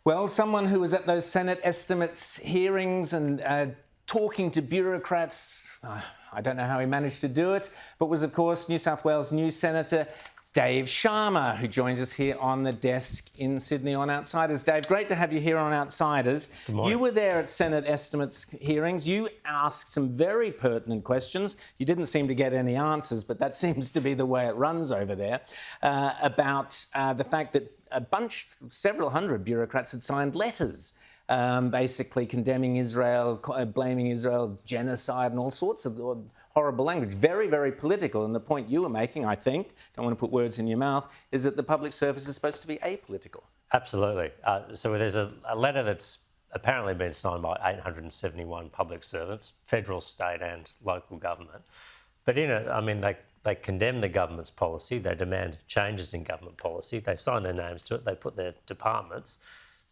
Well, someone who was at those Senate estimates hearings and talking to bureaucrats, I don't know how he managed to do it, but was, of course, New South Wales new Senator Dave Sharma, who joins us here on the desk in Sydney on Outsiders. Dave, great to have you here on Outsiders. Good morning. You were there at Senate estimates hearings. You asked some very pertinent questions. You didn't seem to get any answers, but that seems to be the way it runs over there, about the fact that several hundred bureaucrats had signed letters basically condemning Israel, blaming Israel, genocide and all sorts of horrible language. Very, very political. And the point you were making, I think, don't want to put words in your mouth, is that the public service is supposed to be apolitical. Absolutely. So there's a letter that's apparently been signed by 871 public servants, federal, state and local government. But in it, I mean, they condemn the government's policy, they demand changes in government policy, they sign their names to it, they put their departments.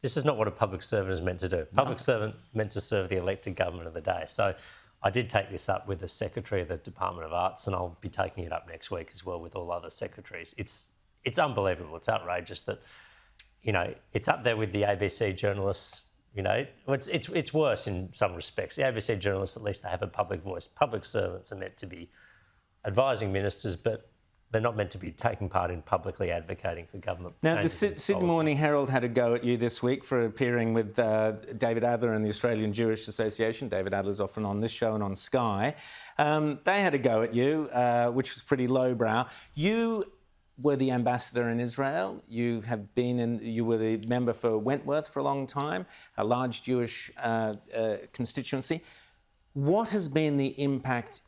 This is not what a public servant is meant to do. Public servant meant to serve the elected government of the day. So I did take this up with the Secretary of the Department of Arts, and I'll be taking it up next week as well with all other secretaries. It's unbelievable. It's outrageous that, you know, it's up there with the ABC journalists. You know, it's worse in some respects. The ABC journalists, at least, they have a public voice. Public servants are meant to be advising ministers, but they're not meant to be taking part in publicly advocating for government. Now, the Sydney Morning Herald had a go at you this week for appearing with David Adler and the Australian Jewish Association. David Adler's often on this show and on Sky. They had a go at you, which was pretty lowbrow. You were the ambassador in Israel. You were the member for Wentworth for a long time, a large Jewish constituency. What has been the impact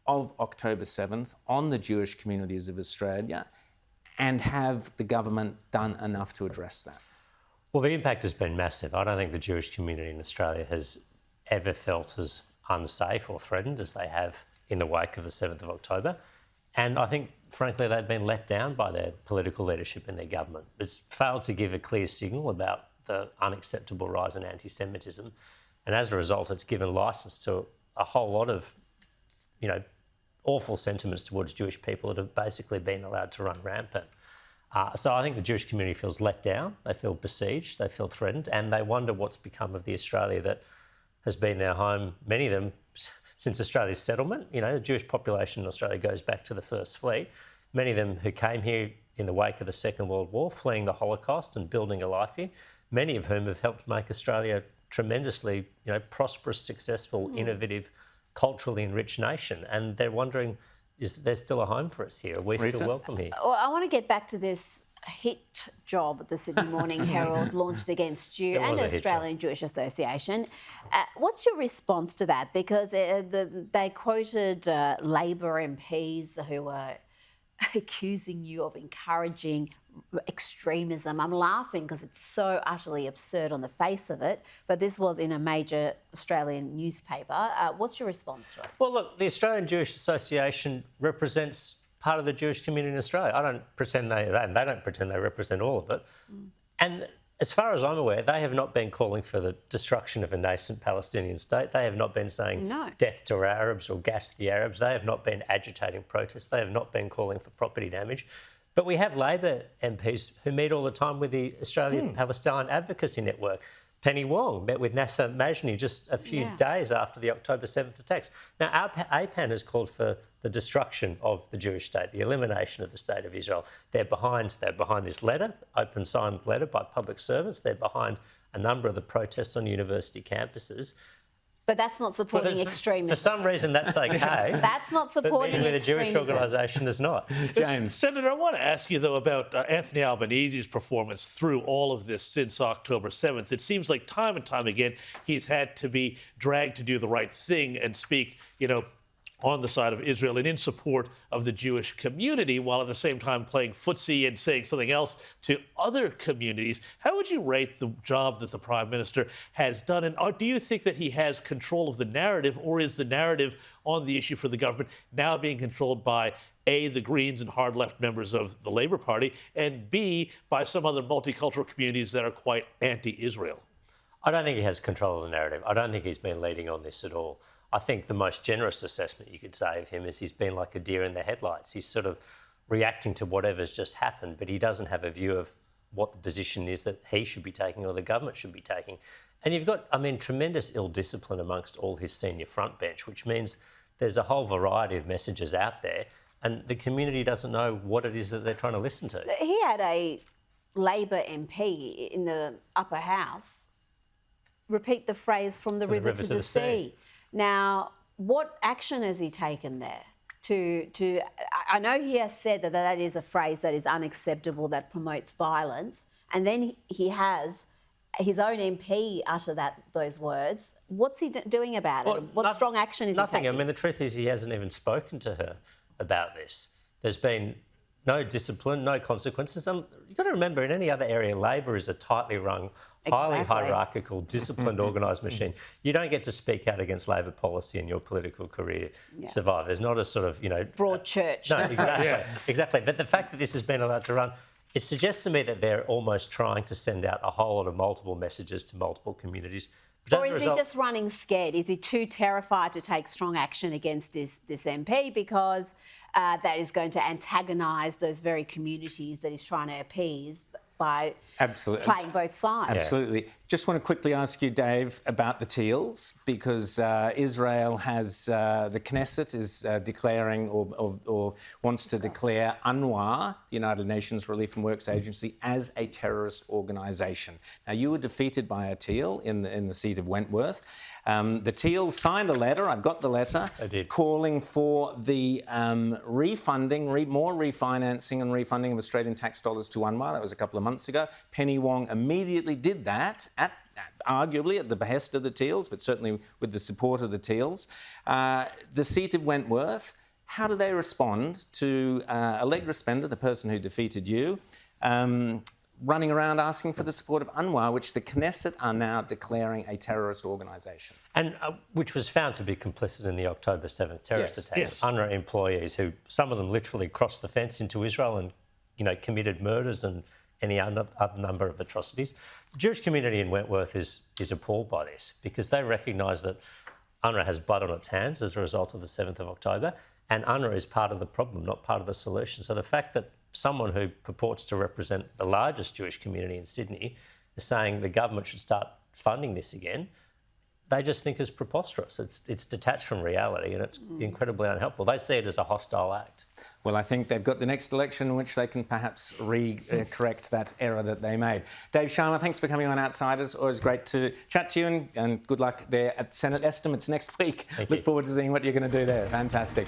of October 7th on the Jewish communities of Australia, and have the government done enough to address that? Well, the impact has been massive. I don't think the Jewish community in Australia has ever felt as unsafe or threatened as they have in the wake of the 7th of October. And I think, frankly, they've been let down by their political leadership in their government. It's failed to give a clear signal about the unacceptable rise in anti-Semitism. And as a result, it's given licence to a whole lot of, you know, awful sentiments towards Jewish people that have basically been allowed to run rampant. So I think the Jewish community feels let down, they feel besieged, they feel threatened, and they wonder what's become of the Australia that has been their home, many of them, since Australia's settlement. You know, the Jewish population in Australia goes back to the First Fleet. Many of them who came here in the wake of the Second World War, fleeing the Holocaust and building a life here, many of whom have helped make Australia tremendously, you know, prosperous, successful, innovative, culturally enriched nation, and they're wondering, is there still a home for us here? Are we still welcome here? Well, I want to get back to this hit job the Sydney Morning Herald launched against you and the Australian Jewish Association. What's your response to that? Because they quoted Labor MPs who were accusing you of encouraging extremism. I'm laughing because it's so utterly absurd on the face of it, but this was in a major Australian newspaper. What's your response to it? Well, look, the Australian Jewish Association represents part of the Jewish community in Australia. I don't pretend they don't pretend they represent all of it. And as far as I'm aware, they have not been calling for the destruction of a nascent Palestinian state. They have not been saying death to Arabs or gas the Arabs. They have not been agitating protests. They have not been calling for property damage. But we have Labor MPs who meet all the time with the Australian Palestine Advocacy Network. Penny Wong met with Nasser Majni just a few days after the October 7th attacks. Now, our APAN has called for the destruction of the Jewish state, the elimination of the state of Israel. They're behind this letter, open signed letter by public servants. They're behind a number of the protests on university campuses. But that's not supporting extremism. For some reason, that's okay. That's not supporting but extremism. with a Jewish organisation is not. James. Senator, I want to ask you, though, about Anthony Albanese's performance through all of this since October 7th. It seems like time and time again he's had to be dragged to do the right thing and speak, you know, on the side of Israel and in support of the Jewish community, while at the same time playing footsie and saying something else to other communities. How would you rate the job that the Prime Minister has done? And do you think that he has control of the narrative, or is the narrative on the issue for the government now being controlled by A, the Greens and hard left members of the Labour Party, and B, by some other multicultural communities that are quite anti-Israel? I don't think he has control of the narrative. I don't think he's been leading on this at all. I think the most generous assessment you could say of him is he's been like a deer in the headlights. He's sort of reacting to whatever's just happened, but he doesn't have a view of what the position is that he should be taking or the government should be taking. And you've got, tremendous ill discipline amongst all his senior front bench, which means there's a whole variety of messages out there and the community doesn't know what it is that they're trying to listen to. He had a Labor MP in the upper house repeat the phrase from the river to the sea. Now, what action has he taken there? I know he has said that is a phrase that is unacceptable, that promotes violence, and then he has his own MP utter those words. What's he doing about it? What strong action is he taking? Nothing. The truth is he hasn't even spoken to her about this. There's been no discipline, no consequences. You've got to remember, in any other area, Labor is a tightly run, highly hierarchical, disciplined, organised machine. You don't get to speak out against Labor policy in your political career survive. There's not a sort of, broad church. No, exactly. Exactly. But the fact that this has been allowed to run, it suggests to me that they're almost trying to send out a whole lot of multiple messages to multiple communities. Or is he just running scared? Is he too terrified to take strong action against this MP because that is going to antagonise those very communities that he's trying to appease by playing both sides? Absolutely. Just want to quickly ask you, Dave, about the Teals, because Israel has, the Knesset is declaring or wants to declare UNRWA, the United Nations Relief and Works Agency, as a terrorist organisation. Now, you were defeated by a Teal in the seat of Wentworth. The Teals signed a letter, I've got the letter, calling for the refunding, more refinancing and refunding of Australian tax dollars to UNRWA. That was a couple of months ago. Penny Wong immediately did that, arguably at the behest of the Teals, but certainly with the support of the Teals. The seat of Wentworth, how do they respond to Allegra Spender, the person who defeated you, running around asking for the support of UNRWA, which the Knesset are now declaring a terrorist organisation? And which was found to be complicit in the October 7th terrorist attacks. Yes. UNRWA employees who, some of them literally crossed the fence into Israel and, committed murders and any other number of atrocities. The Jewish community in Wentworth is appalled by this because they recognise that UNRWA has blood on its hands as a result of the 7th of October, and UNRWA is part of the problem, not part of the solution. So the fact that someone who purports to represent the largest Jewish community in Sydney is saying the government should start funding this again, they just think is preposterous. It's detached from reality and it's incredibly unhelpful. They see it as a hostile act. Well, I think they've got the next election in which they can perhaps correct that error that they made. Dave Sharma, thanks for coming on Outsiders. Always great to chat to you and good luck there at Senate estimates next week. Look forward to seeing what you're going to do there. Fantastic.